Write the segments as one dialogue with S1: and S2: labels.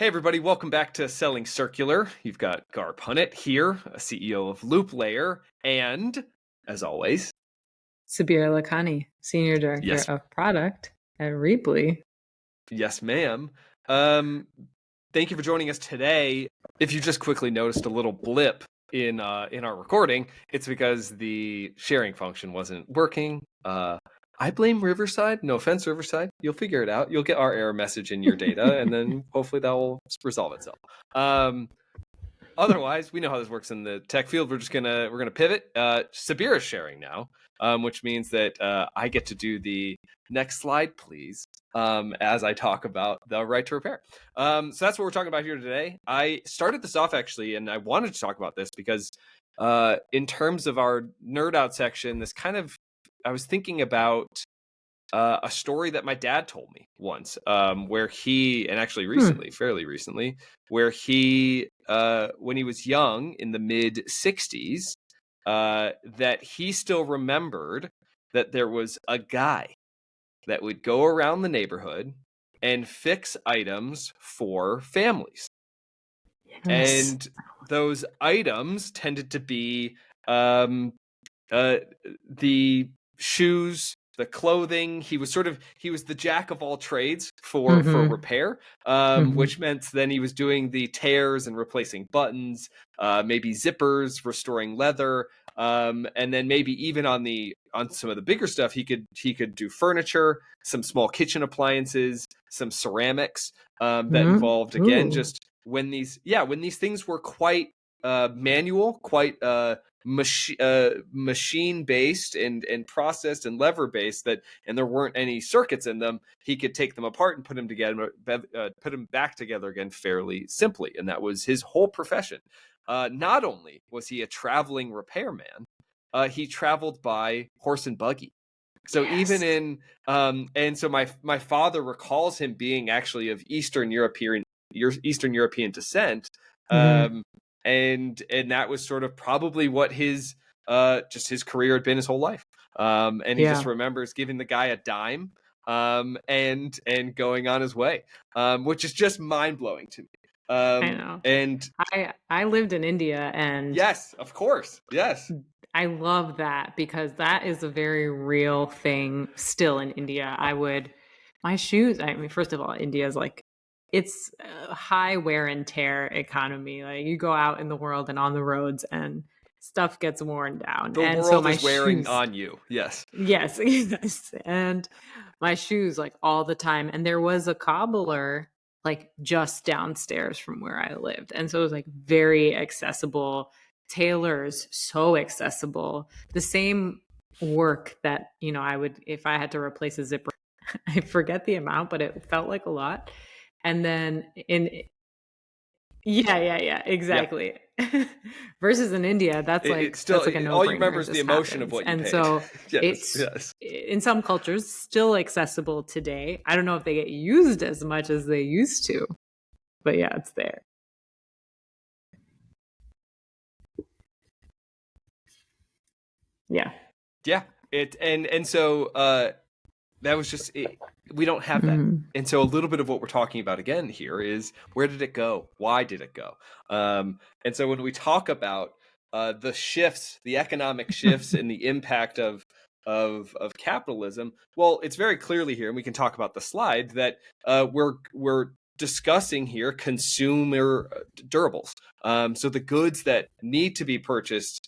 S1: Hey everybody, welcome back to Selling Circular. You've got Gar Punnett here, a CEO of Loop Layer, and as always,
S2: Sabira Lakhani, Senior Director
S1: Yes.
S2: of Product at Reaply.
S1: Yes, ma'am. Thank you for joining us today. If you just quickly noticed a little blip in our recording, it's because the sharing function wasn't working. I blame Riverside. No offense, Riverside. You'll figure it out. You'll get our error message in your data, and then hopefully that will resolve itself. Otherwise, we know how this works in the tech field. We're gonna pivot. Sabira's sharing now, which means that I get to do the next slide, please, as I talk about the right to repair. So that's what we're talking about here today. I started this off actually, and I wanted to talk about this because in terms of our nerd out section, I was thinking about a story that my dad told me once, where he, and actually fairly recently, where he, when he was young in the mid 60s, that he still remembered that there was a guy that would go around the neighborhood and fix items for families.
S2: Yes.
S1: And those items tended to be the shoes, the clothing. He was the jack of all trades for repair, which meant then he was doing the tears and replacing buttons, maybe zippers, restoring leather, and then maybe even on some of the bigger stuff, he could do furniture, some small kitchen appliances, some ceramics that involved just when these things were quite manual, quite machine based and processed and lever based, and there weren't any circuits in them, he could take them apart and put them back together again fairly simply. And that was his whole profession. Not only was he a traveling repairman, he traveled by horse and buggy. So even in and so my father recalls him being actually of Eastern European descent. And that was sort of probably what his just his career had been his whole life. And he just remembers giving the guy a dime and going on his way, which is just mind-blowing to me.
S2: I know. And I lived in India, and
S1: yes, of course. Yes.
S2: I love that because that is a very real thing still in India. My shoes, first of all, India is it's a high wear and tear economy. Like, you go out in the world and on the roads and stuff gets worn down.
S1: The world is wearing on you. Yes.
S2: Yes. And my shoes, all the time. And there was a cobbler just downstairs from where I lived. And so it was very accessible. Tailors, so accessible. The same work that, I would, if I had to replace a zipper, I forget the amount, but it felt like a lot. And then exactly. Yeah. Versus in India, that's still a no-brainer.
S1: All you remember is the emotion of what you paid.
S2: And so
S1: yes.
S2: In some cultures still accessible today. I don't know if they get used as much as they used to, but yeah, it's there. Yeah.
S1: So that was just it. We don't have that. And so a little bit of what we're talking about again here is, where did it go? Why did it go? And so when we talk about the shifts, the economic shifts and the impact of capitalism, well, it's very clearly here, and we can talk about the slide, that we're discussing here consumer durables. So the goods that need to be purchased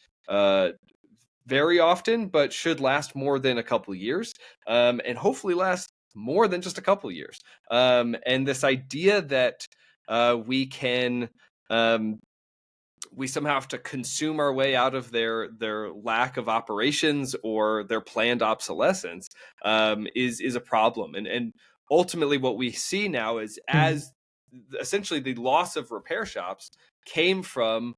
S1: very often, but should last more than a couple of years, and hopefully last more than just a couple of years. And this idea that we somehow have to consume our way out of their lack of operations or their planned obsolescence is a problem. And ultimately what we see now is, as essentially the loss of repair shops came from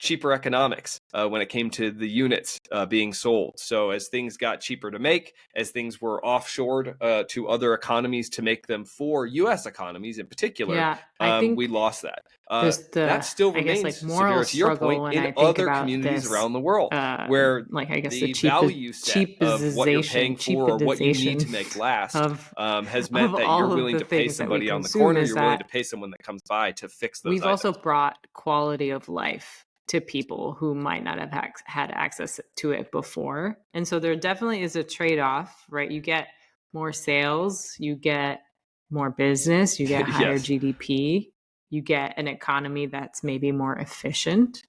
S1: cheaper economics when it came to the units being sold. So as things got cheaper to make, as things were offshored to other economies to make them for U.S. economies in particular,
S2: I think
S1: we lost that.
S2: there's
S1: That still
S2: I guess,
S1: remains,
S2: like, moral
S1: Sabira, to your point,
S2: struggle when
S1: in
S2: I think
S1: other
S2: about
S1: communities
S2: this,
S1: around the world, where
S2: like, I guess the
S1: the value set of what you're paying for or what you need to make last has meant that you're
S2: all of
S1: willing
S2: the
S1: to pay
S2: things that we
S1: somebody on the
S2: consume,
S1: corner,
S2: is
S1: you're willing
S2: that
S1: to pay someone that comes by to fix those
S2: we've
S1: items.
S2: also brought quality of life to people who might not have had access to it before. And so there definitely is a trade-off, right? You get more sales, you get more business, you get higher
S1: Yes.
S2: GDP, you get an economy that's maybe more efficient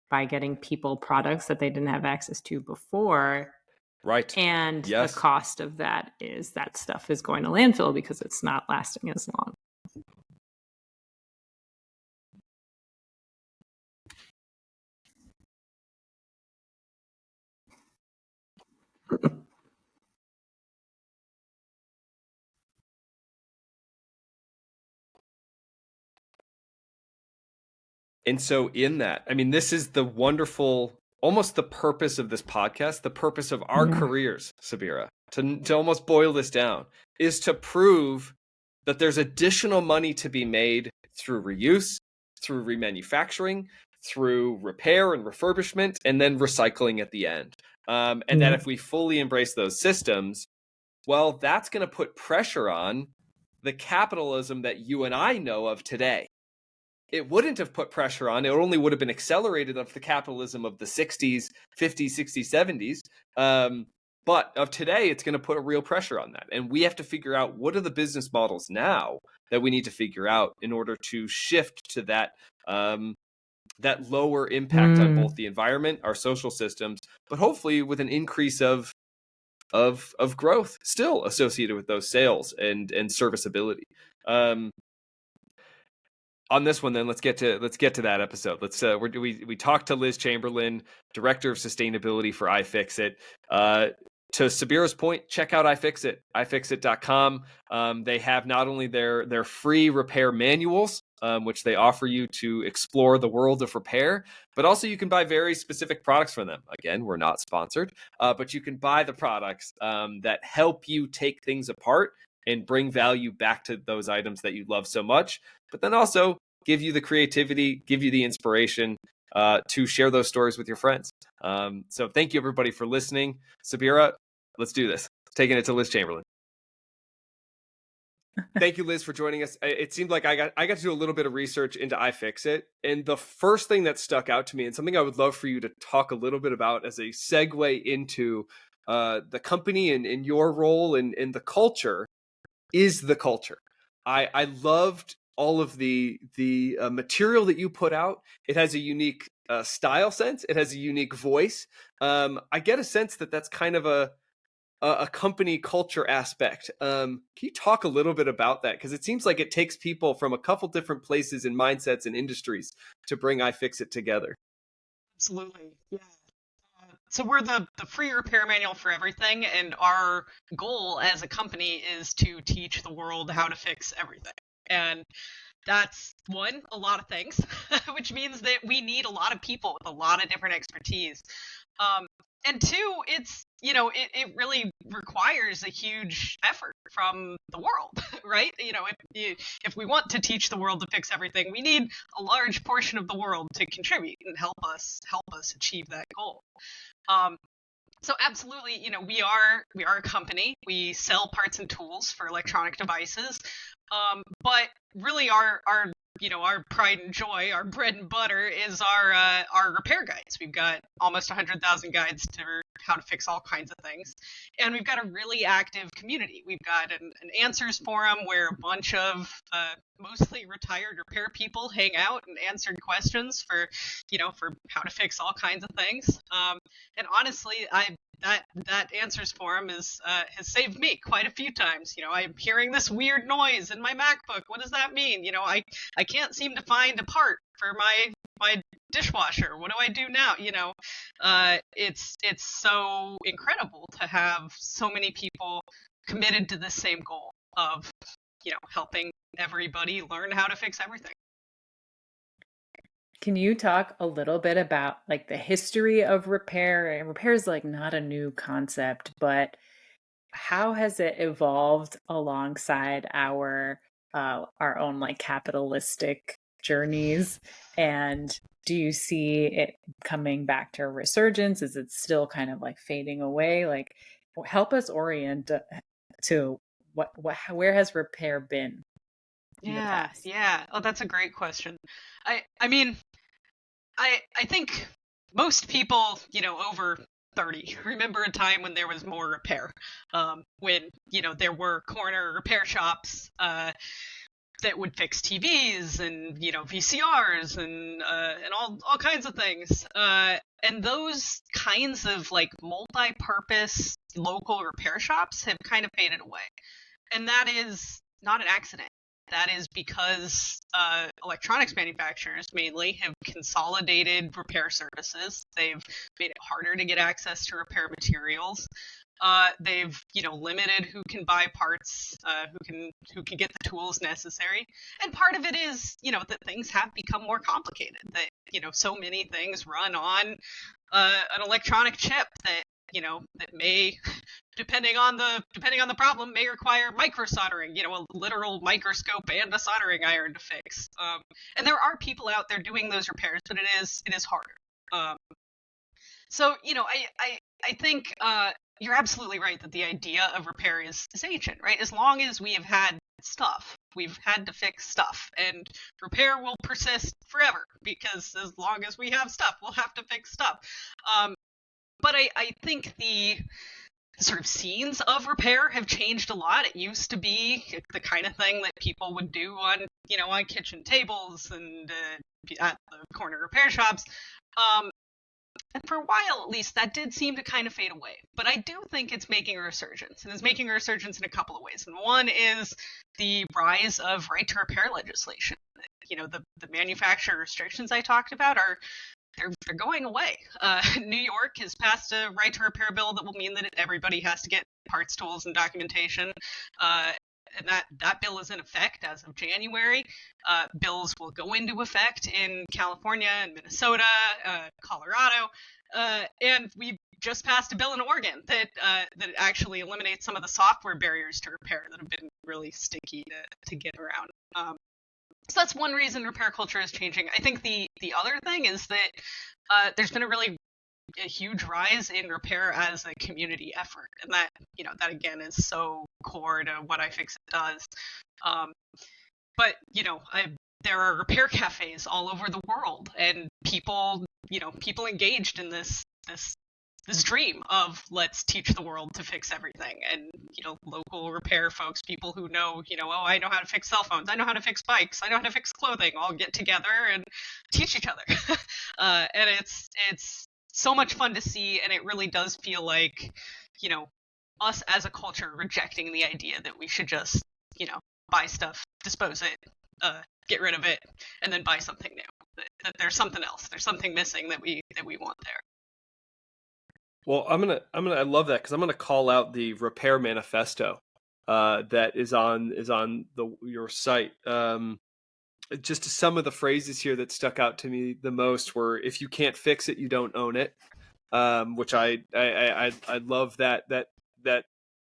S2: by getting people products that they didn't have access to before.
S1: Right.
S2: And the
S1: Yes.
S2: cost of that is that stuff is going to landfill because it's not lasting as long.
S1: And so in that, I mean, this is the wonderful, almost the purpose of this podcast, the purpose of our careers, Sabira, to almost boil this down, is to prove that there's additional money to be made through reuse, through remanufacturing, through repair and refurbishment, and then recycling at the end. And that if we fully embrace those systems, well, that's going to put pressure on the capitalism that you and I know of today. It wouldn't have put pressure on. It only would have been accelerated of the capitalism of the 60s, 50s, 60s, 70s. But of today, it's going to put a real pressure on that. And we have to figure out what are the business models now that we need to figure out in order to shift to that that lower impact on both the environment, our social systems, but hopefully with an increase of growth still associated with those sales and serviceability. On this one, then let's get to that episode. We talked to Liz Chamberlain, director of sustainability for iFixit. To Sabira's point, check out iFixit, iFixit.com. They have not only their free repair manuals, which they offer you to explore the world of repair, but also you can buy very specific products from them. Again, we're not sponsored, but you can buy the products that help you take things apart and bring value back to those items that you love so much, but then also give you the creativity, give you the inspiration to share those stories with your friends. So thank you, everybody, for listening. Sabira, let's do this. Taking it to Liz Chamberlain. Thank you, Liz, for joining us. It seemed like I got to do a little bit of research into iFixit, and the first thing that stuck out to me, and something I would love for you to talk a little bit about as a segue into the company and your role in the culture, is the culture. I loved all of the material that you put out. It has a unique style sense. It has a unique voice. I get a sense that that's kind of a company culture aspect. Can you talk a little bit about that? Because it seems like it takes people from a couple different places and mindsets and industries to bring iFixit together.
S3: Absolutely, yeah. So we're the free repair manual for everything, and our goal as a company is to teach the world how to fix everything. And that's one, a lot of things, which means that we need a lot of people with a lot of different expertise. And two, it's, it really requires a huge effort from the world, right? If we want to teach the world to fix everything, we need a large portion of the world to contribute and help us achieve that goal. So absolutely, we are a company. We sell parts and tools for electronic devices. But really our pride and joy, our bread and butter, is our repair guides. We've got almost 100,000 guides to how to fix all kinds of things. And we've got a really active community. We've got an answers forum where a bunch of mostly retired repair people hang out and answer questions for how to fix all kinds of things. And honestly, that answers forum has saved me quite a few times. I'm hearing this weird noise in my MacBook. What does that mean? I can't seem to find a part for my dishwasher. What do I do now? It's so incredible to have so many people committed to the same goal of helping everybody learn how to fix everything.
S2: Can you talk a little bit about like the history of repair? And repair is like not a new concept, but how has it evolved alongside our own like capitalistic journeys? And do you see it coming back to a resurgence? Is it still kind of like fading away? Like, help us orient to where has repair been in the
S3: Yeah,
S2: past?
S3: yeah. Oh, that's a great question. I mean, I think most people, over 30 remember a time when there was more repair. When, there were corner repair shops that would fix TVs and, VCRs and all kinds of things. And those kinds of like multi-purpose local repair shops have kind of faded away. And that is not an accident. That is because electronics manufacturers mainly have consolidated repair services. They've made it harder to get access to repair materials. They've limited who can buy parts, who can get the tools necessary. And part of it is that things have become more complicated. That so many things run on an electronic chip that that may, depending on the problem, may require micro soldering, a literal microscope and a soldering iron to fix. And there are people out there doing those repairs, but it is harder. So I think you're absolutely right that the idea of repair is ancient, right? As long as we have had stuff, we've had to fix stuff, and repair will persist forever because as long as we have stuff, we'll have to fix stuff. But I think the sort of scenes of repair have changed a lot. It used to be the kind of thing that people would do on kitchen tables and at the corner repair shops. And for a while, at least, that did seem to kind of fade away. But I do think it's making a resurgence, and it's making a resurgence in a couple of ways. And one is the rise of right to repair legislation. The manufacturer restrictions I talked about they're going away. New York has passed a right to repair bill that will mean that everybody has to get parts, tools, and documentation. And that bill is in effect as of January. Bills will go into effect in California and Minnesota, Colorado, and we just passed a bill in Oregon that actually eliminates some of the software barriers to repair that have been really sticky to get around. So that's one reason repair culture is changing. I think the other thing is that there's been a huge rise in repair as a community effort, and that again is so core to what iFixit does. But there are repair cafes all over the world, and people engaged in this dream of let's teach the world to fix everything. And local repair folks, people who know oh, I know how to fix cell phones, I know how to fix bikes, I know how to fix clothing, all get together and teach each other. And it's so much fun to see, and it really does feel like us as a culture rejecting the idea that we should just buy stuff, dispose it, get rid of it, and then buy something new. That there's something else, there's something missing that we want there.
S1: Well, I love that, because I'm gonna call out the repair manifesto that is on your site. Just some of the phrases here that stuck out to me the most were, "If you can't fix it, you don't own it," which I love that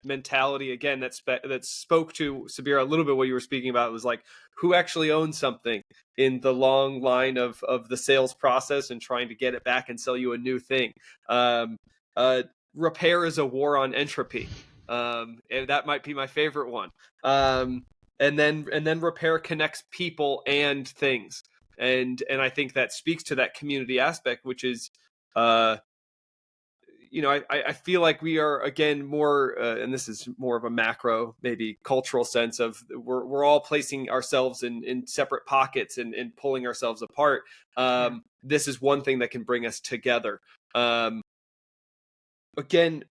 S1: mentality again. That spoke to Sabira a little bit. What you were speaking about was like, who actually owns something in the long line of the sales process and trying to get it back and sell you a new thing. Repair is a war on entropy. And that might be my favorite one. And then repair connects people and things. And I think that speaks to that community aspect, which is, I feel like we are, again, more, and this is more of a macro, maybe cultural sense of we're all placing ourselves in separate pockets and pulling ourselves apart. This is one thing that can bring us together. Again,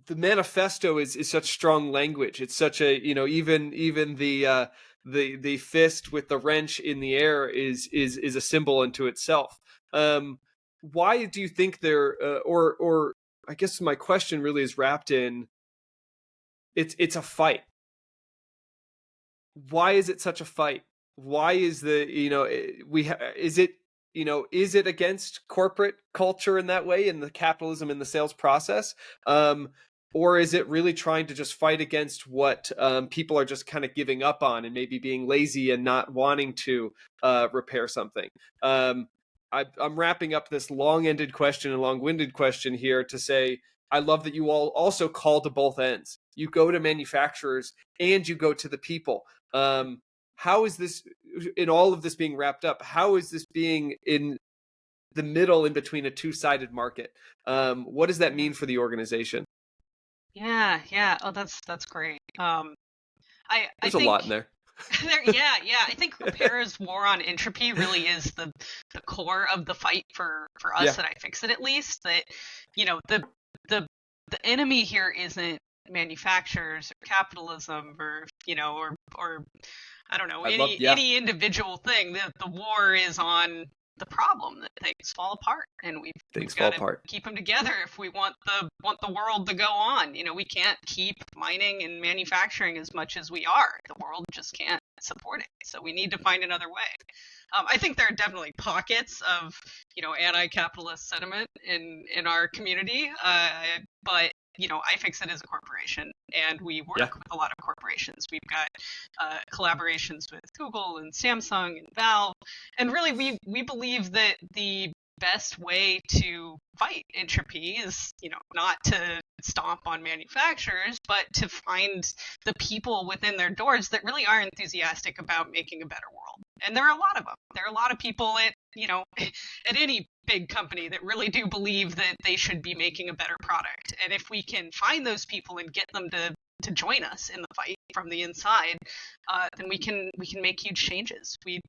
S1: the manifesto is such strong language. It's such a, even the fist with the wrench in the air is a symbol unto itself. Why do you think there, or I guess my question really is wrapped in, it's a fight. Why is it such a fight? why is the, is it, is it against corporate culture in that way, in the capitalism in the sales process? Or is it really trying to just fight against what people are just kind of giving up on and maybe being lazy and not wanting to repair something? I'm wrapping up this long-ended question and long-winded question here to say, I love that you all also call to both ends. You go to manufacturers and you go to the people. How is this, in all of this being wrapped up, how is this being in the middle in between a two-sided market? What does that mean for the organization?
S3: Yeah. Oh, that's great. I
S1: There's a
S3: think
S1: lot in there.
S3: yeah. I think repair's war on entropy really is the core of the fight for
S1: Yeah.
S3: us at iFixit, at least. That the the enemy here isn't manufacturers or capitalism or or I don't know, any individual thing. The war is on the problem that things fall apart, and we've got to keep them together if we want the world to go on. We can't keep mining and manufacturing as much as we are. The world just can't support it. So we need to find another way. I think there are definitely pockets of anti-capitalist sentiment in our community, but iFixit is a corporation, and we work with a lot of corporations. We've got collaborations with Google and Samsung and Valve, and really we believe that the best way to fight entropy is, not to stomp on manufacturers, but to find the people within their doors that really are enthusiastic about making a better world. And there are a lot of them. There are a lot of people at any big company that really do believe that they should be making a better product. And if we can find those people and get them to join us in the fight from the inside, then we can make huge changes. We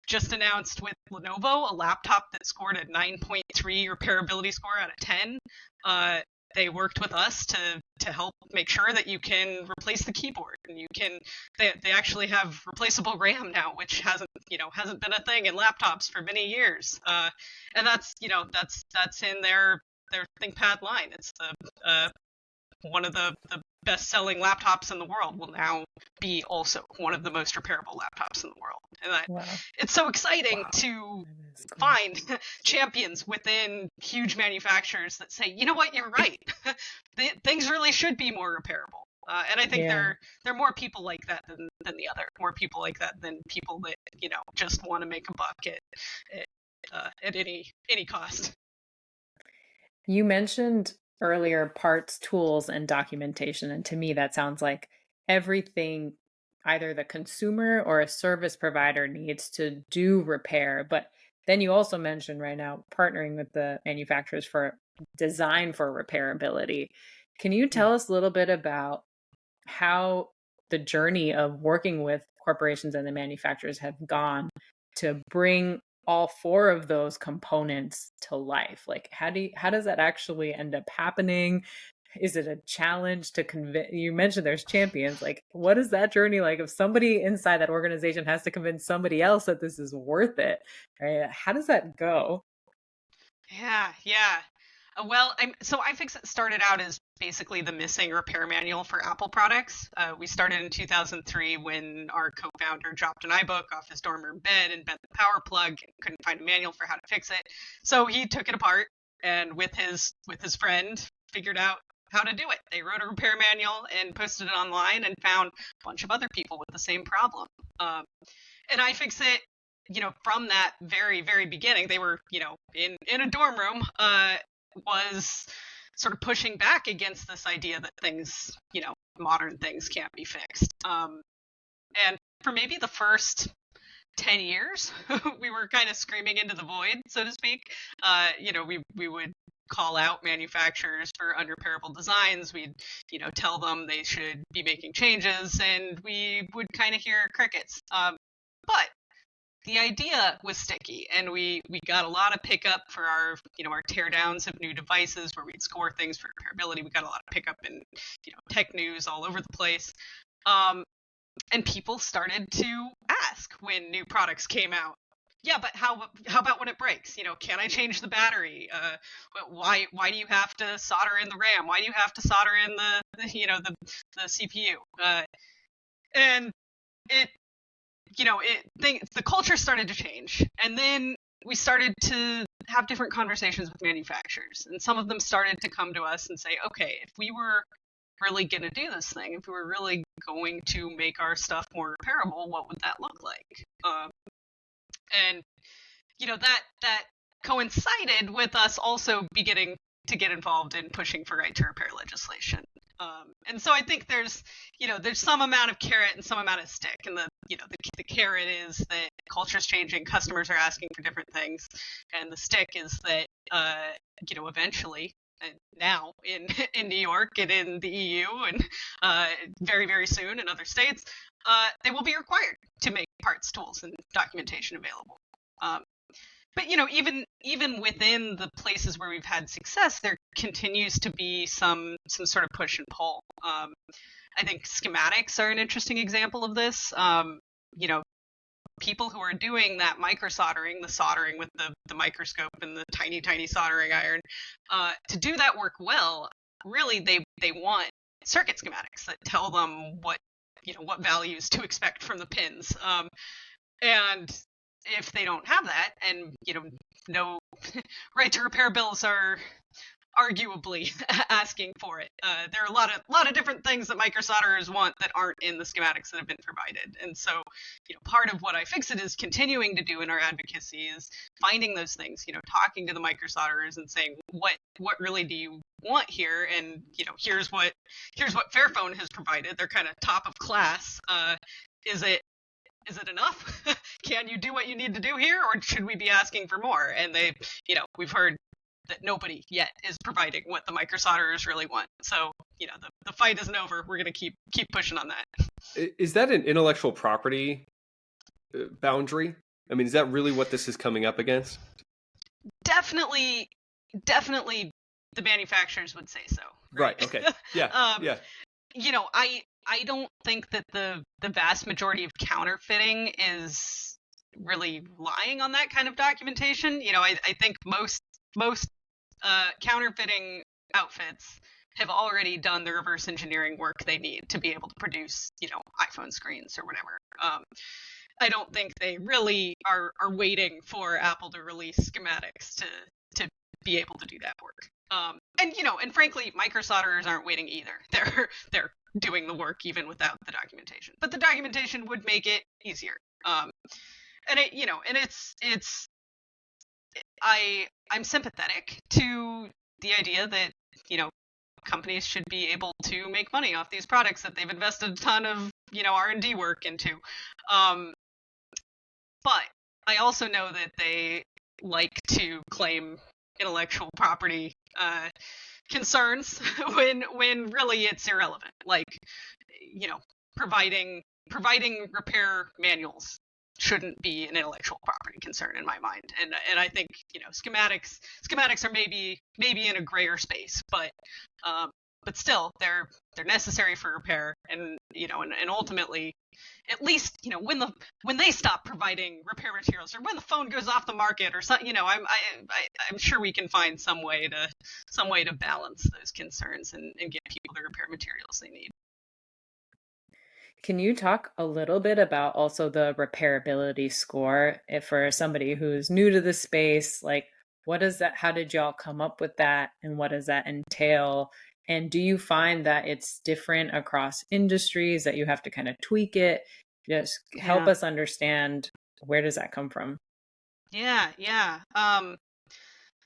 S3: just announced with Lenovo a laptop that scored a 9.3 repairability score out of 10. They worked with us to help make sure that you can replace the keyboard, and they actually have replaceable RAM now, which hasn't been a thing in laptops for many years. And that's in their ThinkPad line. It's one of the best-selling laptops in the world will now be also one of the most repairable laptops in the world. And it's so exciting to find champions within huge manufacturers that say, you know what, you're right. Things really should be more repairable. And I think there are more people like that than the other. More people like that than people that just want to make a buck at any cost.
S2: You mentioned earlier parts, tools, and documentation, and to me that sounds like everything either the consumer or a service provider needs to do repair. But then you also mentioned right now partnering with the manufacturers for design for repairability. Can you tell us a little bit about how the journey of working with corporations and the manufacturers have gone to bring all four of those components to life? Like, how does that actually end up happening? Is it a challenge to convince? You mentioned there's champions. Like, what is that journey like? If somebody inside that organization has to convince somebody else that this is worth it, right? How does that go?
S3: Yeah. Well, so iFixit started out as basically the missing repair manual for Apple products. We started in 2003 when our co-founder dropped an iBook off his dorm room bed and bent the power plug and couldn't find a manual for how to fix it. So he took it apart and with his friend figured out how to do it. They wrote a repair manual and posted it online and found a bunch of other people with the same problem. And iFixit, from that very, very beginning, they were, in a dorm room, was sort of pushing back against this idea that things, modern things can't be fixed. And for maybe the first 10 years, we were kind of screaming into the void, so to speak. We would call out manufacturers for unrepairable designs. We'd, tell them they should be making changes, and we would kind of hear crickets. But the idea was sticky, and we got a lot of pickup for our teardowns of new devices where we'd score things for repairability. We got a lot of pickup in tech news all over the place, and people started to ask when new products came out. Yeah, but how about when it breaks? Can I change the battery? Why do you have to solder in the RAM? Why do you have to solder in the CPU? And the culture started to change, and then we started to have different conversations with manufacturers, and some of them started to come to us and say, okay, if we were really going to do this thing, if we were really going to make our stuff more repairable, what would that look like? And that coincided with us also beginning to get involved in pushing for right to repair legislation. And so I think there's some amount of carrot and some amount of stick. And the carrot is that culture's changing, customers are asking for different things, and the stick is that eventually, now in New York and in the EU and very, very soon in other states, they will be required to make parts, tools, and documentation available. But even within the places where we've had success, there continues to be some sort of push and pull. I think schematics are an interesting example of this. People who are doing that microsoldering, the soldering with the microscope and the tiny soldering iron, to do that work well, really they want circuit schematics that tell them what values to expect from the pins. And if they don't have that, and no right to repair bills are arguably asking for it, there are a lot of different things that microsolderers want that aren't in the schematics that have been provided. And so part of what iFixit is continuing to do in our advocacy is finding those things, talking to the microsolderers and saying, what really do you want here? And here's what Fairphone has provided. They're kind of top of class. Is it enough? Can you do what you need to do here, or should we be asking for more? And we've heard that nobody yet is providing what the microsolderers really want. So, the fight isn't over. We're going to keep pushing on that.
S1: Is that an intellectual property boundary? I mean, is that really what this is coming up against?
S3: Definitely the manufacturers would say so.
S1: Right. Okay. Yeah. Yeah.
S3: I don't think that the vast majority of counterfeiting is really relying on that kind of documentation. I think most counterfeiting outfits have already done the reverse engineering work they need to be able to produce, iPhone screens or whatever. I don't think they really are waiting for Apple to release schematics to be able to do that work. And frankly, microsolderers aren't waiting either. They're doing the work even without the documentation. But the documentation would make it easier. I'm sympathetic to the idea that, companies should be able to make money off these products that they've invested a ton of, R&D work into. But I also know that they like to claim intellectual property concerns when really it's irrelevant. Like, providing repair manuals shouldn't be an intellectual property concern in my mind. And I think, schematics are maybe in a grayer space, but still they're necessary for repair, and ultimately, at least when they stop providing repair materials, or when the phone goes off the market, or something, I'm sure we can find some way to balance those concerns and get people the repair materials they need.
S2: Can you talk a little bit about also the repairability score, if for somebody who's new to the space, like what is that? How did y'all come up with that, and what does that entail? And do you find that it's different across industries, that you have to kind of tweak it? Just help us understand, where does that come from?
S3: Yeah.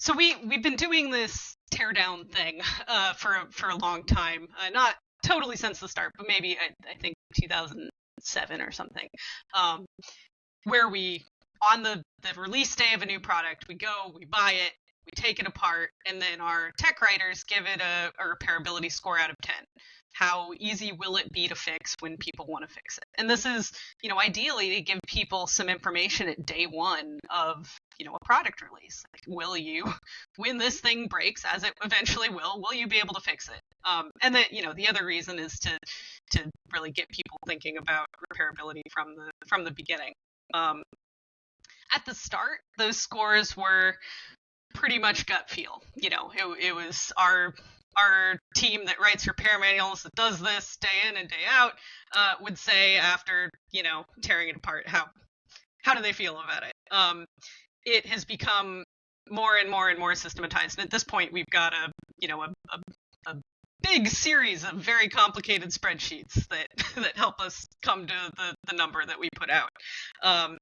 S3: So we've been doing this teardown thing for a long time. Not totally since the start, but maybe I think 2007 or something. Where we, on the release day of a new product, we go, we buy it, we take it apart, and then our tech writers give it a repairability score out of 10. How easy will it be to fix when people want to fix it? And this is, ideally to give people some information at day one of, a product release. Like, when this thing breaks, as it eventually will you be able to fix it? And then, the other reason is to really get people thinking about repairability from the beginning. At the start, those scores were pretty much gut feel. It was our our team that writes repair manuals, that does this day in and day out, would say after, tearing it apart, how do they feel about it? It has become more and more and more systematized. And at this point, we've got a big series of very complicated spreadsheets that help us come to the number that we put out. And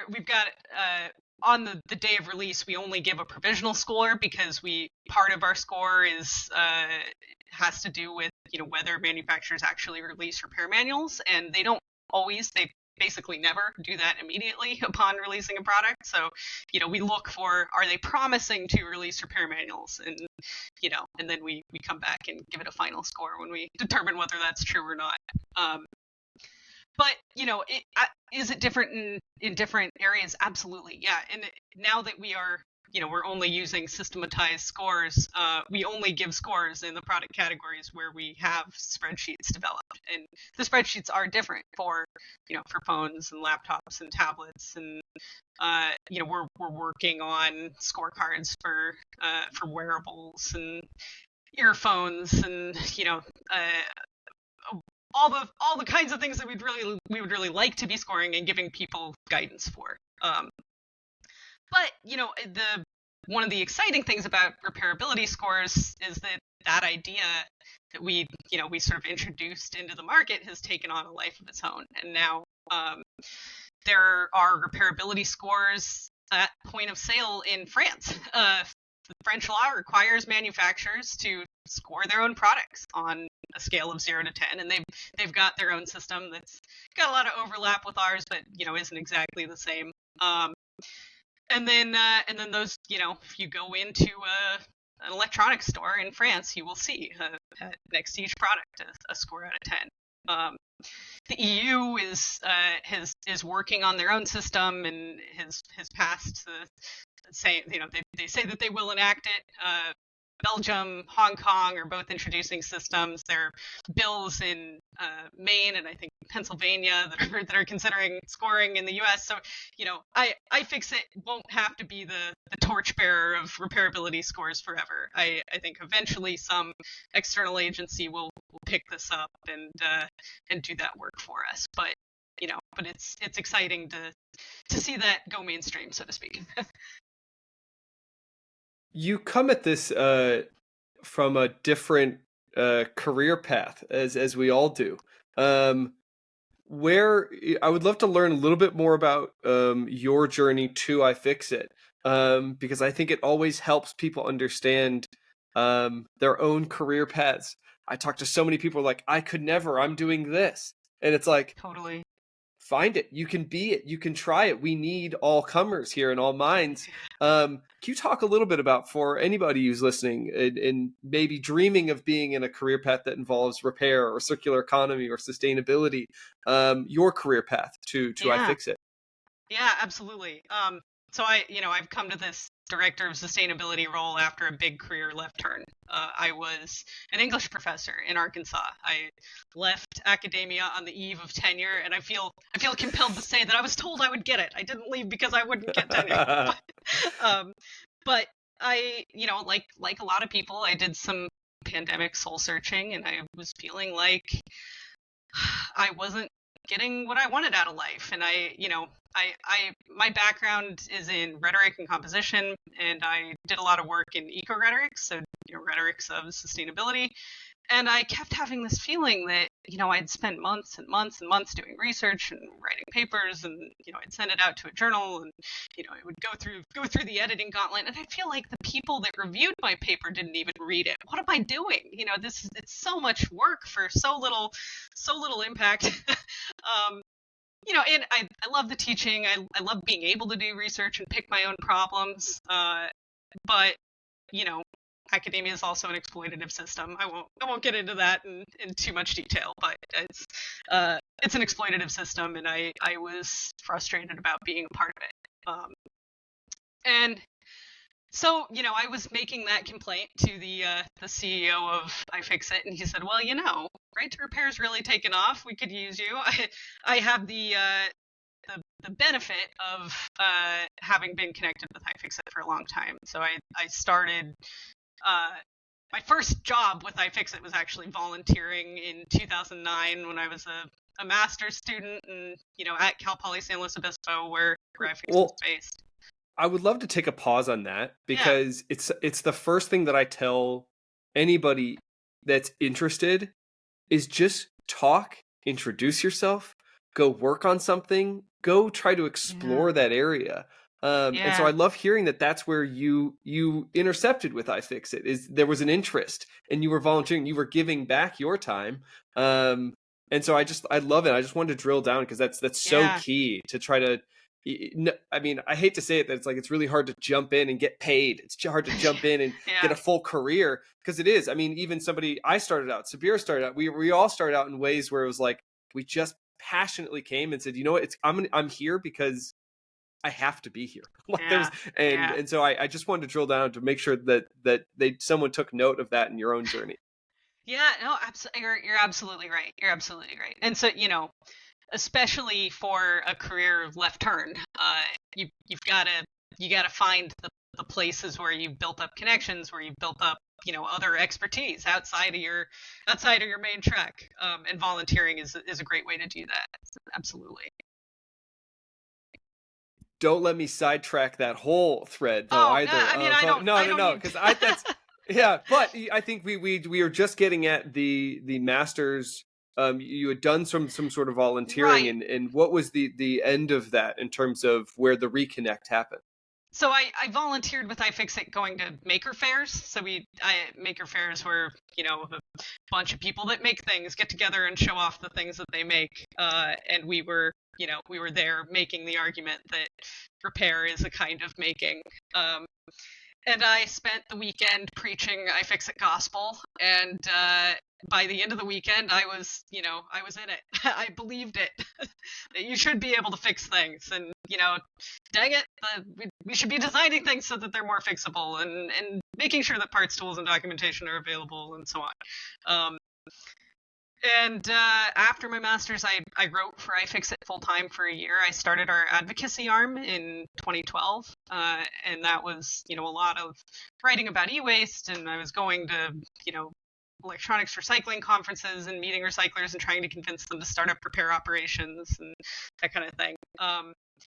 S3: we've got on the day of release, we only give a provisional score because part of our score has to do with whether manufacturers actually release repair manuals, and they basically never do that immediately upon releasing a product. So, we look for, are they promising to release repair manuals? And, and then we come back and give it a final score when we determine whether that's true or not. But, is it different in different areas? Absolutely, yeah. And now that we are, we're only using systematized scores, we only give scores in the product categories where we have spreadsheets developed. And the spreadsheets are different for phones and laptops and tablets. And, we're working on scorecards for wearables and earphones and, all the kinds of things that we would really like to be scoring and giving people guidance for. But one of the exciting things about repairability scores is that idea that we sort of introduced into the market has taken on a life of its own. And now there are repairability scores at point of sale in France. The French law requires manufacturers to score their own products on a scale of 0 to 10, and they've got their own system that's got a lot of overlap with ours, but isn't exactly the same. And then those, if you go into an electronics store in France, you will see next to each product a score out of 10. The EU is working on their own system and has passed they say that they will enact it. Belgium, Hong Kong are both introducing systems. There are bills in Maine and I think Pennsylvania that are considering scoring in the US. So, iFixit won't have to be the torchbearer of repairability scores forever. I think eventually some external agency will pick this up and do that work for us. But it's exciting to see that go mainstream, so to speak.
S1: You come at this from a different career path, as we all do. Where I would love to learn a little bit more about your journey to iFixit, because I think it always helps people understand their own career paths. I talk to so many people like, I could never, I'm doing this. And it's like,
S3: totally.
S1: Find it. You can be it. You can try it. We need all comers here and all minds. Can you talk a little bit about, for anybody who's listening and maybe dreaming of being in a career path that involves repair or circular economy or sustainability, your career path to iFixit?
S3: Yeah, absolutely. So I've come to this director of sustainability role after a big career left turn. I was an English professor in Arkansas. I left academia on the eve of tenure, and I feel compelled to say that I was told I would get it. I didn't leave because I wouldn't get tenure. But I, like a lot of people, I did some pandemic soul searching, and I was feeling like I wasn't getting what I wanted out of life. And my background is in rhetoric and composition, and I did a lot of work in eco-rhetorics, so rhetorics of sustainability. And I kept having this feeling that, I'd spent months and months and months doing research and writing papers, and, I'd send it out to a journal, and, it would go through the editing gauntlet, and I'd feel like the people that reviewed my paper didn't even read it. What am I doing? It's so much work for so little impact. And I love the teaching. I love being able to do research and pick my own problems. But, academia is also an exploitative system. I won't get into that in too much detail, but it's an exploitative system, and I was frustrated about being a part of it. And so, I was making that complaint to the CEO of iFixit, and he said, well, right to repair is really taken off. We could use you. I have the benefit of having been connected with iFixit for a long time. So I started My first job with iFixit was actually volunteering in 2009 when I was a master's student, and at Cal Poly San Luis Obispo, where iFixit is based.
S1: I would love to take a pause on that,
S3: Yeah.
S1: because it's the first thing that I tell anybody that's interested is just talk, introduce yourself, go work on something, go try to explore that area. And so I love hearing that that's where you intercepted with iFixit, is there was an interest and you were volunteering, you were giving back your time. And so I love it. I just wanted to drill down, because that's so key to try to, I mean, I hate to say it, that it's really hard to jump in and get paid. It's hard to jump in and get a full career, because it is. I mean, even I started out, Sabir started out, we all started out in ways where it was like, we just passionately came and said, you know what, I'm here because I have to be here. And so I just wanted to drill down to make sure that someone took note of that in your own journey.
S3: Yeah, no, you're absolutely right. You're absolutely right. And so, especially for a career left turn, you've got to find the places where you've built up connections, where you've built up other expertise outside of your main track. And volunteering is a great way to do that. Absolutely.
S1: Don't let me sidetrack that whole thread though either. No, because that's yeah. But I think we are just getting at the masters. You had done some sort of volunteering, and what was the end of that in terms of where the reconnect happened?
S3: So I volunteered with iFixit going to maker fairs. So maker fairs where a bunch of people that make things get together and show off the things that they make, and we were there making the argument that repair is a kind of making. And I spent the weekend preaching iFixit gospel, and by the end of the weekend, I was in it. I believed it, that you should be able to fix things, and dang it, we should be designing things so that they're more fixable, and making sure that parts, tools, and documentation are available, and so on. And after my master's, I wrote for iFixit full-time for a year. I started our advocacy arm in 2012, and that was, a lot of writing about e-waste, and I was going to, electronics recycling conferences and meeting recyclers and trying to convince them to start up repair operations and that kind of thing.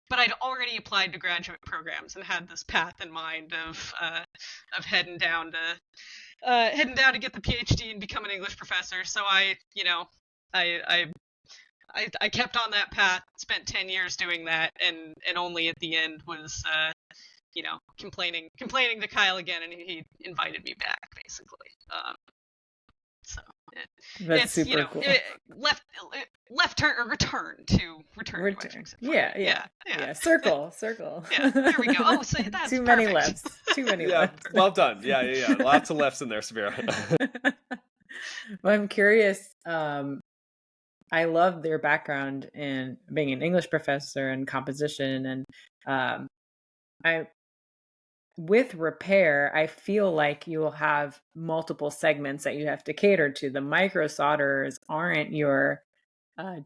S3: But I'd already applied to graduate programs and had this path in mind of heading down to get the PhD and become an English professor. So I kept on that path, spent 10 years doing that, and only at the end was complaining to Kyle again, and he invited me back, basically.
S2: That's super cool.
S3: Left turn or return to iFixit.
S2: Yeah. Circle.
S3: Yeah, there we go. Oh, so that's
S2: too
S3: perfect.
S2: Many lefts. Too many lefts.
S1: Well done. Yeah. Lots of lefts in there, Sabira.
S2: Well, I'm curious. I love their background in being an English professor and composition, and with repair, I feel like you will have multiple segments that you have to cater to. The micro solderers aren't your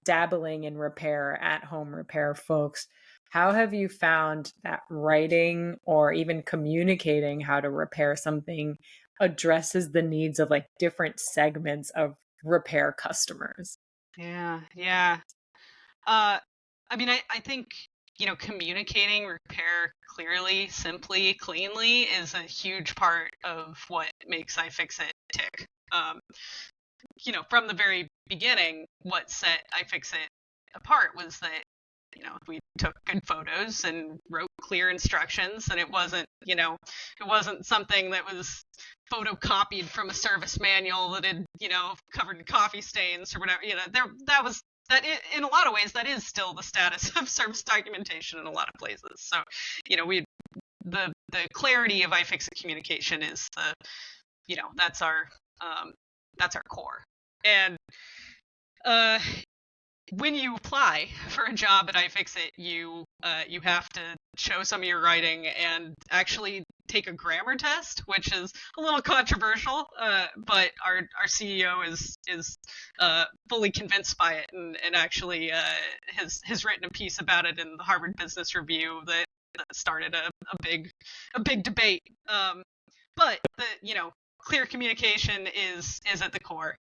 S2: dabbling in repair, at-home repair folks. How have you found that writing or even communicating how to repair something addresses the needs of different segments of repair customers?
S3: Yeah. I mean, I think communicating repair clearly, simply, cleanly is a huge part of what makes iFixit tick. From the very beginning, what set iFixit apart was that we took good photos and wrote clear instructions, and it wasn't something that was photocopied from a service manual that had covered in coffee stains or whatever. That in a lot of ways, that is still the status of service documentation in a lot of places. So, the clarity of iFixit communication is that's our core. And when you apply for a job at iFixit, you have to show some of your writing and actually take a grammar test, which is a little controversial, but our CEO is fully convinced by it, and actually has written a piece about it in the Harvard Business Review that started a big debate. But clear communication is at the core.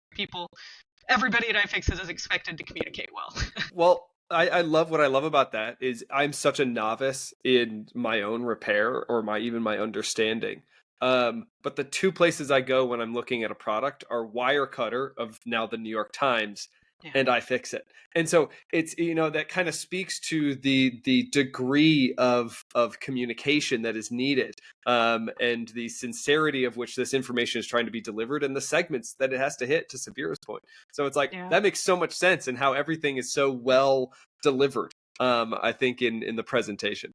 S3: Everybody at iFixit is expected to communicate well.
S1: Well, I love what I love about that is I'm such a novice in my own repair or even my understanding. But the two places I go when I'm looking at a product are Wirecutter of now the New York Times and iFixit. And so it's, that kind of speaks to the degree of communication that is needed, and the sincerity of which this information is trying to be delivered and the segments that it has to hit, to Sabira's point. So it's like, that makes so much sense, and how everything is so well delivered, I think, in the presentation.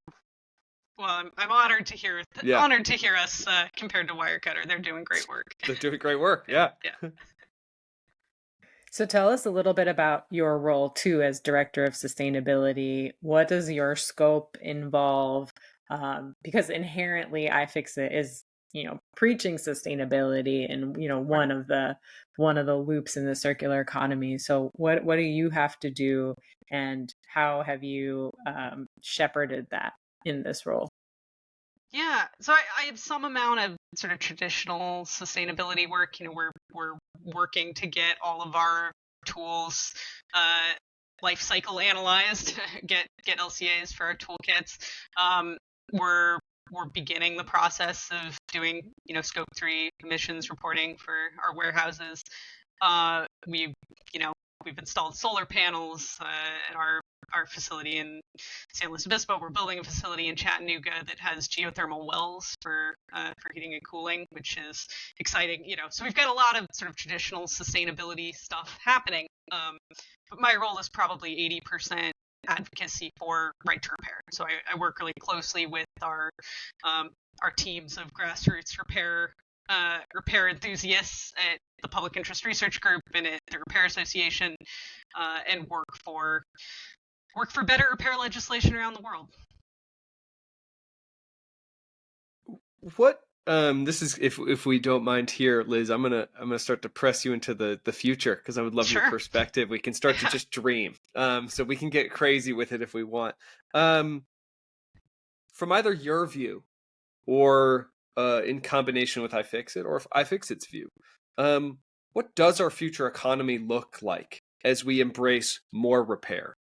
S3: Well, I'm honored to hear us compared to Wirecutter. They're doing great work.
S1: They're doing great work. Yeah.
S2: So tell us a little bit about your role too as Director of Sustainability. What does your scope involve? Because inherently iFixit is, preaching sustainability and, one of the loops in the circular economy. So what do you have to do, and how have you shepherded that in this role?
S3: Yeah, so I have some amount of sort of traditional sustainability work. We're working to get all of our tools life cycle analyzed, get LCAs for our toolkits. We're beginning the process of doing scope 3 emissions reporting for our warehouses. We've installed solar panels at our facility in San Luis Obispo. We're building a facility in Chattanooga that has geothermal wells for heating and cooling, which is exciting. So we've got a lot of sort of traditional sustainability stuff happening. But my role is probably 80% advocacy for right to repair. So I work really closely with our teams of grassroots repair enthusiasts at the Public Interest Research Group and at the Repair Association, and work for better repair legislation around the world.
S1: What this is, if we don't mind here, Liz, I'm gonna start to press you into the future, because I would love your perspective. We can start to just dream, so we can get crazy with it if we want. From either your view or in combination with iFixit, or iFixit's view, what does our future economy look like as we embrace more repair?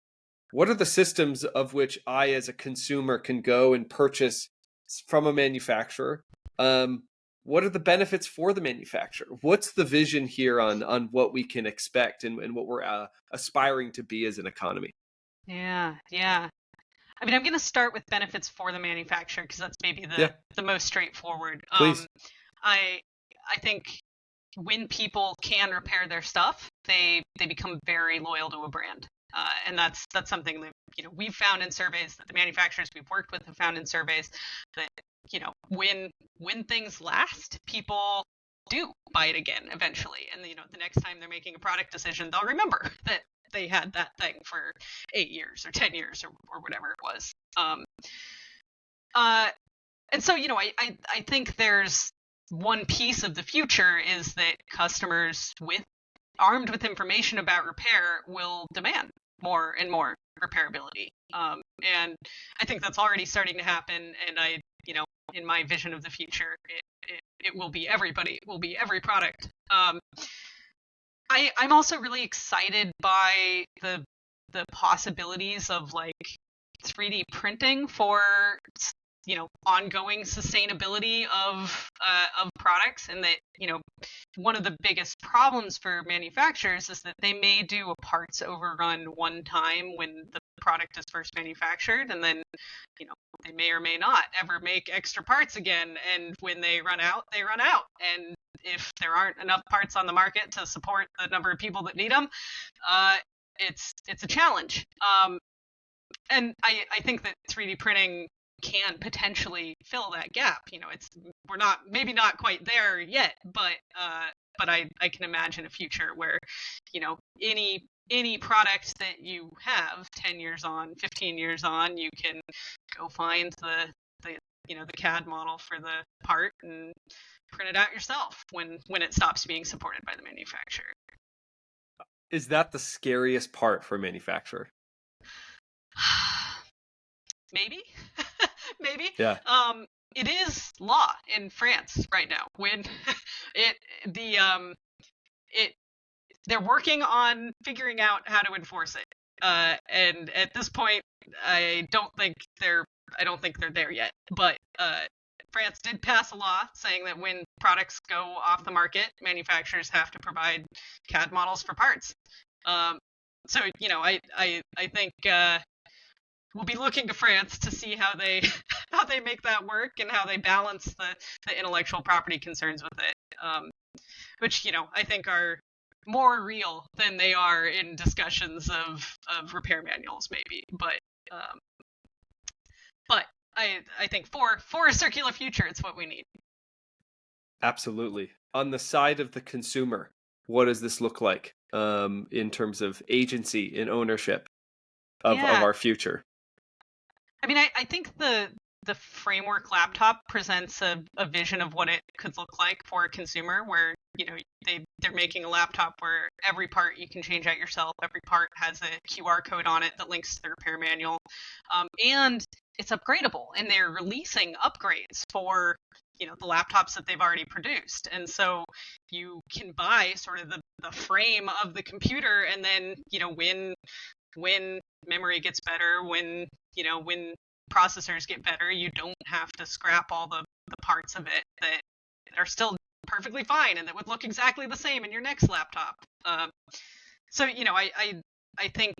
S1: What are the systems of which I, as a consumer, can go and purchase from a manufacturer? What are the benefits for the manufacturer? What's the vision here on what we can expect and what we're aspiring to be as an economy?
S3: Yeah. I mean, I'm going to start with benefits for the manufacturer, because that's maybe the most straightforward.
S1: Please.
S3: I think when people can repair their stuff, they become very loyal to a brand. And that's something that we've found in surveys, that the manufacturers we've worked with have found in surveys, that when things last, people do buy it again eventually, and the next time they're making a product decision, they'll remember that they had that thing for 8 years or 10 years or whatever it was. And so I think there's one piece of the future is that customers armed with information about repair will demand more and more repairability. And I think that's already starting to happen. And in my vision of the future, it will be everybody. It will be every product. I'm also really excited by the possibilities of like 3D printing for ongoing sustainability of products, and that one of the biggest problems for manufacturers is that they may do a parts overrun one time when the product is first manufactured, and then they may or may not ever make extra parts again, and when they run out, and if there aren't enough parts on the market to support the number of people that need them, it's a challenge. And I think that 3D printing can potentially fill that gap. We're maybe not quite there yet, but I can imagine a future where any product that you have 10 years on, 15 years on, you can go find the CAD model for the part and print it out yourself when it stops being supported by the manufacturer.
S1: Is that the scariest part for a manufacturer?
S3: Maybe.
S1: Yeah.
S3: it is law in France right now. When they're working on figuring out how to enforce it. And at this point, I don't think they're there yet. But France did pass a law saying that when products go off the market, manufacturers have to provide CAD models for parts. So I think we'll be looking to France to see how they make that work and how they balance the intellectual property concerns with it, which I think are more real than they are in discussions of repair manuals, maybe. But I think for a circular future, it's what we need.
S1: Absolutely. On the side of the consumer, what does this look like in terms of agency and ownership of our future?
S3: I mean, I think the framework laptop presents a vision of what it could look like for a consumer, where they're making a laptop where every part you can change out yourself. Every part has a QR code on it that links to the repair manual, and it's upgradable. And they're releasing upgrades for the laptops that they've already produced. And so you can buy sort of the frame of the computer, and then when memory gets better, when processors get better, you don't have to scrap all the parts of it that are still perfectly fine and that would look exactly the same in your next laptop. So I think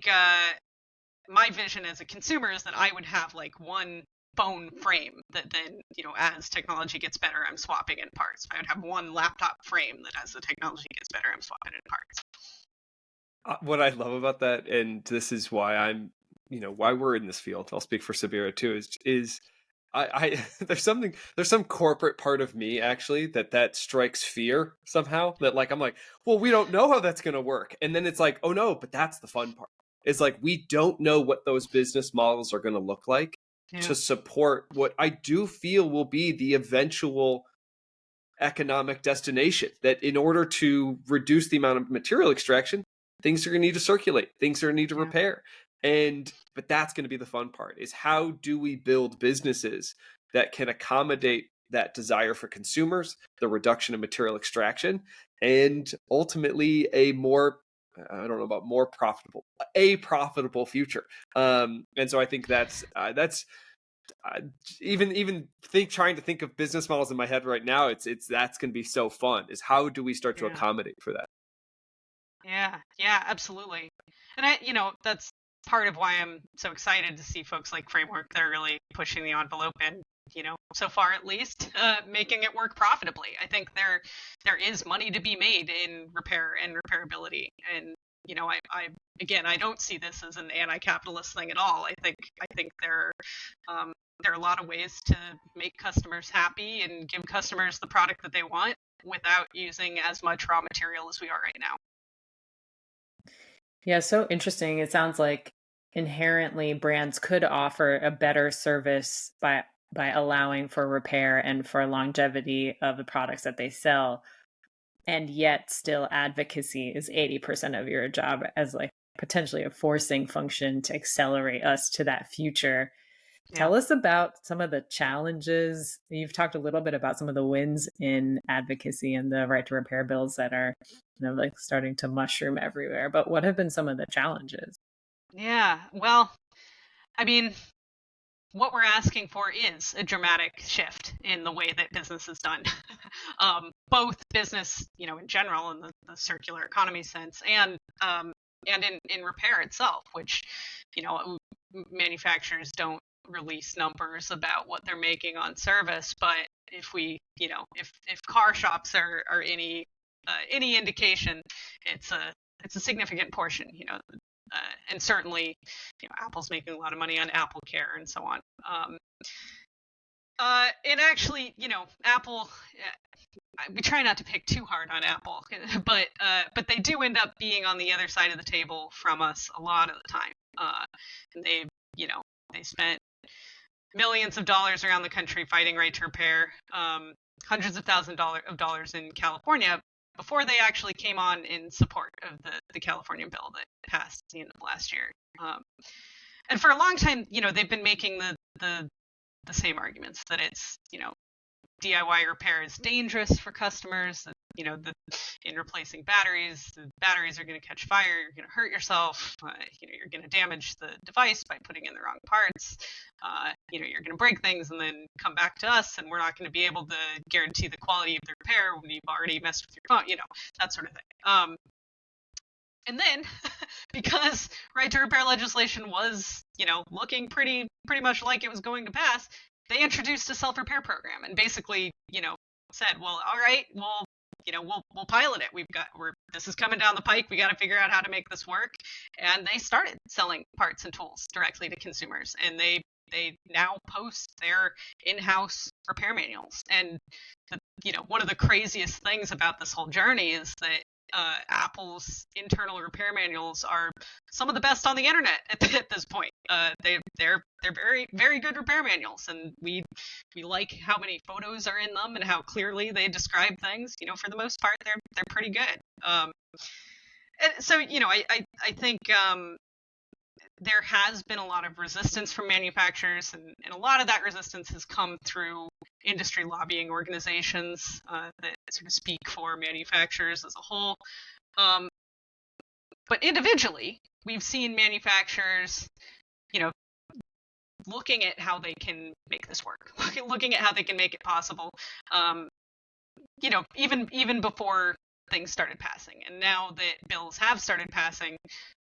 S3: my vision as a consumer is that I would have like one phone frame that then as technology gets better, I'm swapping in parts. I would have one laptop frame that as the technology gets better, I'm swapping in parts.
S1: What I love about that, and this is why I'm why we're in this field, I'll speak for Sabira too, is I there's some corporate part of me actually that strikes fear somehow, that like I'm like, well, we don't know how that's going to work. And then it's like, oh no, but that's the fun part. It's like, we don't know what those business models are going to look like to support what I do feel will be the eventual economic destination, that in order to reduce the amount of material extraction, things are going to need to circulate, things are going to need to repair. But that's going to be the fun part, is how do we build businesses that can accommodate that desire for consumers, the reduction of material extraction, and ultimately a more, I don't know about more profitable, a profitable future. And so I think that's even trying to think of business models in my head right now, it's that's going to be so fun, is how do we start to accommodate for that?
S3: Yeah, absolutely. And that's part of why I'm so excited to see folks like Framework that are really pushing the envelope and, so far at least, making it work profitably. I think there is money to be made in repair and repairability. And, I don't see this as an anti-capitalist thing at all. I think there are a lot of ways to make customers happy and give customers the product that they want without using as much raw material as we are right now.
S2: Yeah, so interesting. It sounds like inherently brands could offer a better service by allowing for repair and for longevity of the products that they sell. And yet still advocacy is 80% of your job, as like potentially a forcing function to accelerate us to that future. Yeah. Tell us about some of the challenges. You've talked a little bit about some of the wins in advocacy and the right to repair bills that are like starting to mushroom everywhere. But what have been some of the challenges?
S3: Yeah, well, I mean, what we're asking for is a dramatic shift in the way that business is done. Both business, in general, in the circular economy sense, and in repair itself, which, manufacturers don't release numbers about what they're making on service, but if we, if car shops are any indication, it's a significant portion, and certainly, Apple's making a lot of money on Apple Care and so on. And actually, Apple, we try not to pick too hard on Apple, but they do end up being on the other side of the table from us a lot of the time. And they spent millions of dollars around the country fighting right to repair, hundreds of thousands of dollars in California, before they actually came on in support of the California bill that passed at the end of last year. And for a long time, they've been making the same arguments that it's, DIY repair is dangerous for customers. That, in replacing batteries, the batteries are going to catch fire. You're going to hurt yourself. You're going to damage the device by putting in the wrong parts. You're going to break things and then come back to us, and we're not going to be able to guarantee the quality of the repair when you've already messed with your phone. That sort of thing. And then, because right to repair legislation was, looking pretty much like it was going to pass, they introduced a self-repair program and basically, said, well, all right, we'll pilot it. This is coming down the pike. We got to figure out how to make this work. And they started selling parts and tools directly to consumers, and they now post their in-house repair manuals. And one of the craziest things about this whole journey is that Apple's internal repair manuals are some of the best on the internet at this point. They're very, very good repair manuals, and we like how many photos are in them and how clearly they describe things. For the most part, they're pretty good. And so I think there has been a lot of resistance from manufacturers, and a lot of that resistance has come through industry lobbying organizations that sort of speak for manufacturers as a whole. But individually, we've seen manufacturers, looking at how they can make this work, looking at how they can make it possible, even before things started passing. And now that bills have started passing,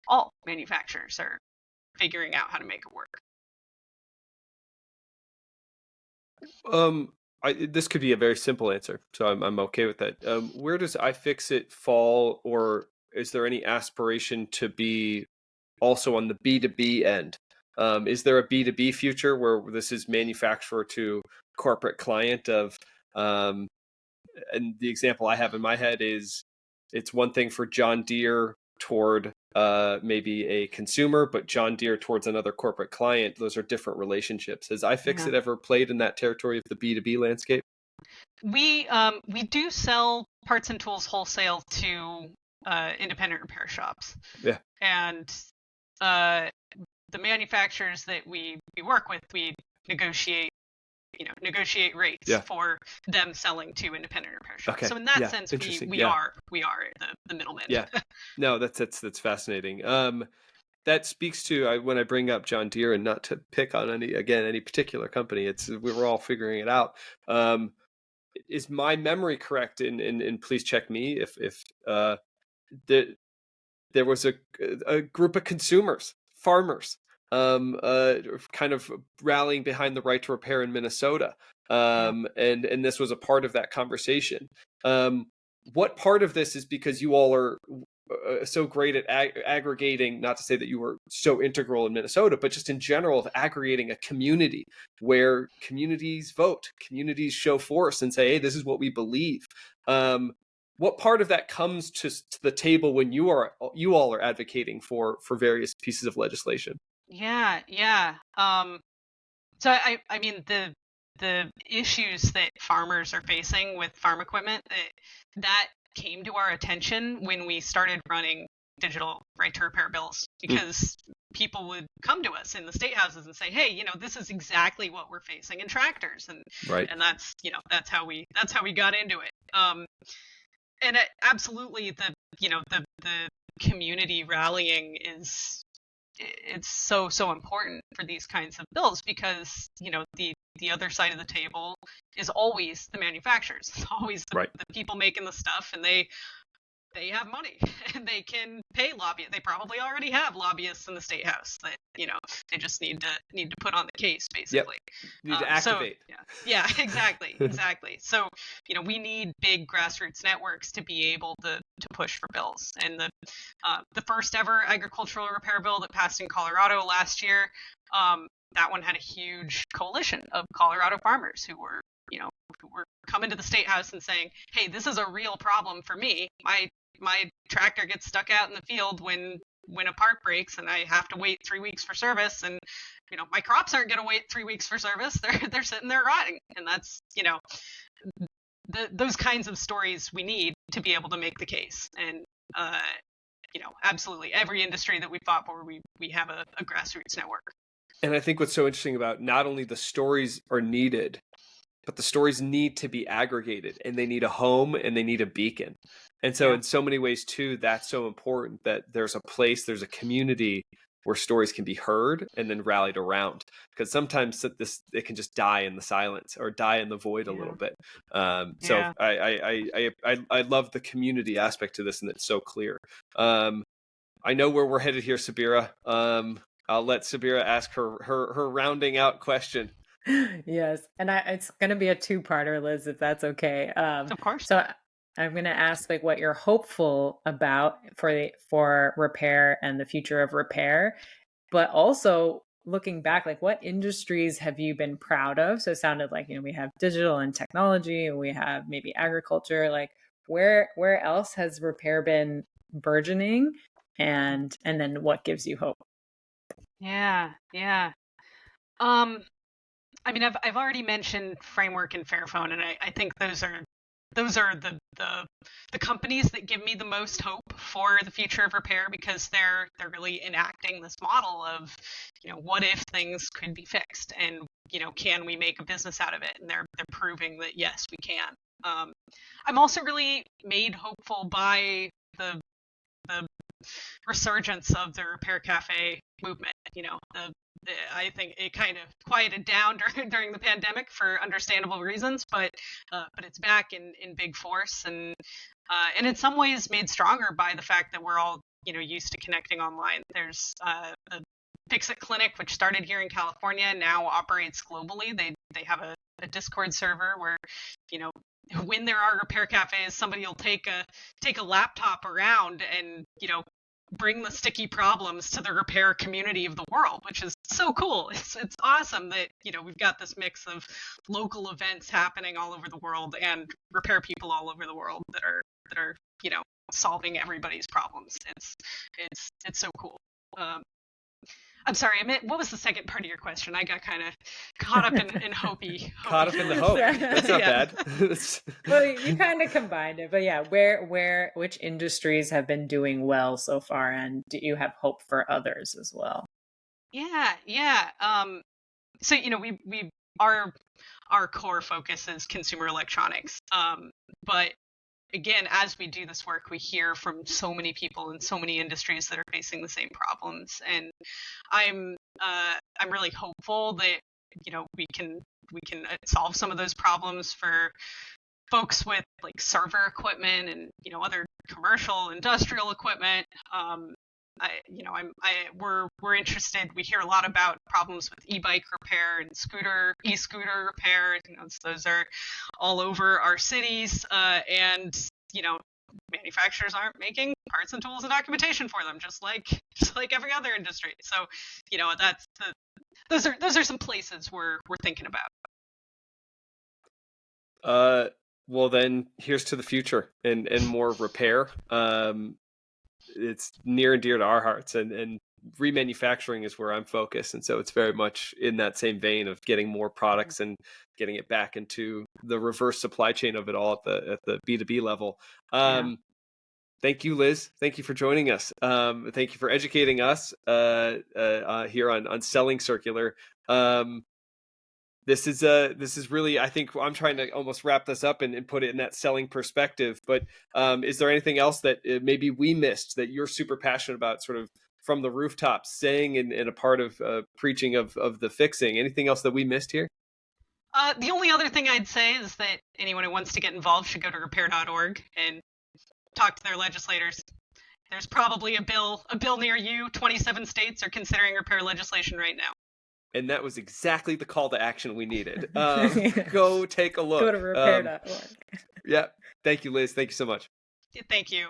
S3: all manufacturers are figuring out how to make it work.
S1: This could be a very simple answer, so I'm okay with that. Where does iFixit fall, or is there any aspiration to be also on the B2B end? Is there a B2B future where this is manufacturer to corporate client of, and the example I have in my head is it's one thing for John Deere toward maybe a consumer, but John Deere towards another corporate client, those are different relationships. Has iFixit ever played in that territory of the B2B landscape?
S3: We do sell parts and tools wholesale to independent repair shops.
S1: Yeah.
S3: And the manufacturers that we work with, we negotiate rates for them selling to independent repair shops. Okay. So in that sense, we are the middleman.
S1: Yeah. No, that's fascinating. That speaks to when I bring up John Deere, and not to pick on any particular company. It's we were all figuring it out. Is my memory correct? And please check me if there was a group of consumers, farmers, kind of rallying behind the right to repair in Minnesota. And this was a part of that conversation. What part of this is because you all are so great at aggregating, not to say that you were so integral in Minnesota, but just in general of aggregating a community where communities vote, communities show force and say, hey, this is what we believe. What part of that comes to the table when you all are advocating for various pieces of legislation?
S3: Yeah. So I mean the issues that farmers are facing with farm equipment, that came to our attention when we started running digital right to repair bills, because people would come to us in the state houses and say, hey, this is exactly what we're facing in tractors, and that's that's how we got into it. And absolutely the community rallying it's so important for these kinds of bills, because the other side of the table is always the manufacturers. It's always the people making the stuff, and they have money and they can pay lobbyists. They probably already have lobbyists in the state house that they just need to put on the case, basically.
S1: Need to activate.
S3: Exactly. So we need big grassroots networks to be able to push for bills. And the first ever agricultural repair bill that passed in Colorado last year, that one had a huge coalition of Colorado farmers who were coming to the state house and saying, hey, this is a real problem for me. My tractor gets stuck out in the field when a part breaks, and I have to wait 3 weeks for service, and my crops aren't going to wait 3 weeks for service. They're sitting there rotting. And that's those kinds of stories we need to be able to make the case. And absolutely every industry that we fought for, we have a grassroots network.
S1: And I think what's so interesting about not only the stories are needed, but the stories need to be aggregated, and they need a home, and they need a beacon. And so in so many ways too, that's so important that there's a place, there's a community where stories can be heard and then rallied around, because sometimes it can just die in the silence or die in the void a little bit. So I love the community aspect to this, and it's so clear. I know where we're headed here, Sabira. I'll let Sabira ask her rounding out question.
S2: Yes, and it's going to be a two-parter, Liz, if that's okay.
S3: Of course.
S2: So I'm going to ask like what you're hopeful about for repair and the future of repair, but also looking back, like what industries have you been proud of? So it sounded like, we have digital and technology, and we have maybe agriculture. Like where else has repair been burgeoning, and then what gives you hope?
S3: Yeah. I mean, I've already mentioned Framework and Fairphone, and I think those are the companies that give me the most hope for the future of repair, because they're really enacting this model of, what if things could be fixed, and can we make a business out of it? And they're proving that yes, we can. I'm also really made hopeful by the resurgence of the Repair Cafe movement. I think it kind of quieted down during the pandemic for understandable reasons, but it's back in big force, and in some ways made stronger by the fact that we're all used to connecting online. There's the iFixit clinic, which started here in California, now operates globally. They have a Discord server where when there are repair cafes, somebody will take a laptop around and bring the sticky problems to the repair community of the world, which is so cool. It's awesome that we've got this mix of local events happening all over the world and repair people all over the world that are solving everybody's problems. It's so cool. I'm sorry, what was the second part of your question? I got kind of caught up in hopey.
S1: Caught up in the hope. That's not bad.
S2: Well, you kind of combined it, but yeah, which industries have been doing well so far, and do you have hope for others as well?
S3: Yeah. So we our core focus is consumer electronics, but again, as we do this work, we hear from so many people in so many industries that are facing the same problems, and I'm really hopeful that we can solve some of those problems for folks with like server equipment and other commercial industrial equipment. We're interested. We hear a lot about problems with e-bike repair and e-scooter repair. Those are all over our cities, and manufacturers aren't making parts and tools and documentation for them, just like every other industry. So, those are some places we're thinking
S1: about. Well, then here's to the future and more repair. It's near and dear to our hearts, and remanufacturing is where I'm focused, and so it's very much in that same vein of getting more products and getting it back into the reverse supply chain of it all at the B2B level. Thank you, Liz. Thank you for joining us. Thank you for educating us here on selling circular. This is really, I think I'm trying to almost wrap this up and put it in that selling perspective. But is there anything else that maybe we missed that you're super passionate about, sort of from the rooftops, saying in a part of preaching of the fixing? Anything else that we missed here?
S3: The only other thing I'd say is that anyone who wants to get involved should go to repair.org and talk to their legislators. There's probably a bill near you. 27 states are considering repair legislation right now.
S1: And that was exactly the call to action we needed. Go take a look.
S2: Go to repair.org.
S1: Yeah. Thank you, Liz. Thank you so much.
S3: Thank you.